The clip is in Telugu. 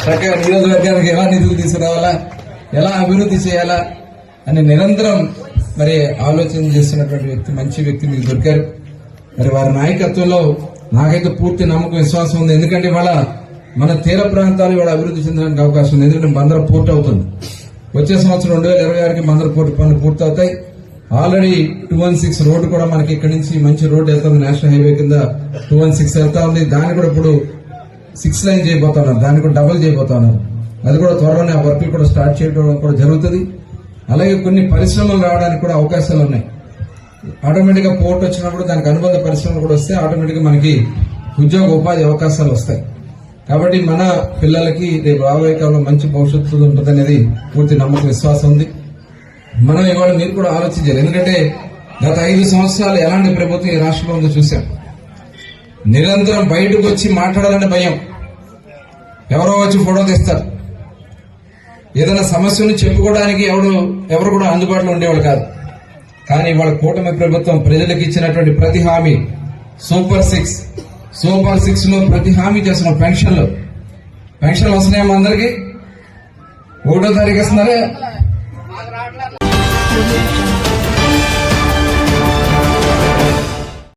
చక్కగా నియోజకవర్గానికి ఎలా నిధులు తీసుకురావాలా, ఎలా అభివృద్ధి చేయాలా అని నిరంతరం మరి ఆలోచన చేస్తున్నటువంటి వ్యక్తి, మంచి వ్యక్తి మీకు దొరికారు. మరి వారి నాయకత్వంలో నాకైతే పూర్తి నమ్మకం, విశ్వాసం ఉంది. ఎందుకంటే ఇవాళ మన తీర ప్రాంతాలు ఇవాళ అభివృద్ధి చెందడానికి అవకాశం ఉంది. ఎందుకంటే బందర పూర్తి అవుతుంది. వచ్చే సంవత్సరం 2026కి బందర పోర్టు పనులు పూర్తవుతాయి. ఆల్రెడీ 216 రోడ్డు కూడా మనకి ఇక్కడి నుంచి మంచి రోడ్డు వెళ్తుంది. నేషనల్ హైవే కింద 216 వెళ్తా ఉంది. దాన్ని కూడా ఇప్పుడు 6 లైన్ చేయబోతా ఉన్నారు. దాన్ని కూడా డబుల్ చేయబోతా ఉన్నారు. అది కూడా త్వరలోనే ఆ వర్క్ కూడా స్టార్ట్ చేయడం కూడా జరుగుతుంది. అలాగే కొన్ని పరిశ్రమలు రావడానికి కూడా అవకాశాలు ఉన్నాయి. ఆటోమేటిక్ గా పోర్ట్ వచ్చినప్పుడు దానికి అనుబంధ పరిశ్రమలు కూడా వస్తే ఆటోమేటిక్ గా మనకి ఉద్యోగ ఉపాధి అవకాశాలు వస్తాయి. కాబట్టి మన పిల్లలకి రేపు రాబోయే కాలంలో మంచి భవిష్యత్తు ఉంటుందనేది పూర్తి నమ్మకం, విశ్వాసం ఉంది. మనం ఇవాళ మీరు కూడా ఆలోచించాలి. ఎందుకంటే గత 5 సంవత్సరాలు ఎలాంటి ప్రభుత్వం ఈ రాష్ట్రంలో ఉందో చూశాం. నిరంతరం బయటకు వచ్చి మాట్లాడాలంటే భయం. ఎవరో వచ్చి ఫోటో తీస్తారు. ఏదైనా సమస్యను చెప్పుకోవడానికి ఎవరు కూడా అందుబాటులో ఉండేవాళ్ళు కాదు. కానీ ఇవాళ కూటమి ప్రభుత్వం ప్రజలకు ఇచ్చినటువంటి ప్రతి హామీ, సూపర్ 6 లో ప్రతి హామీ చేస్తున్నాం. పెన్షన్లు వస్తున్నాయమ్మా అందరికీ. 1వ తారీఖు వస్తున్నారే.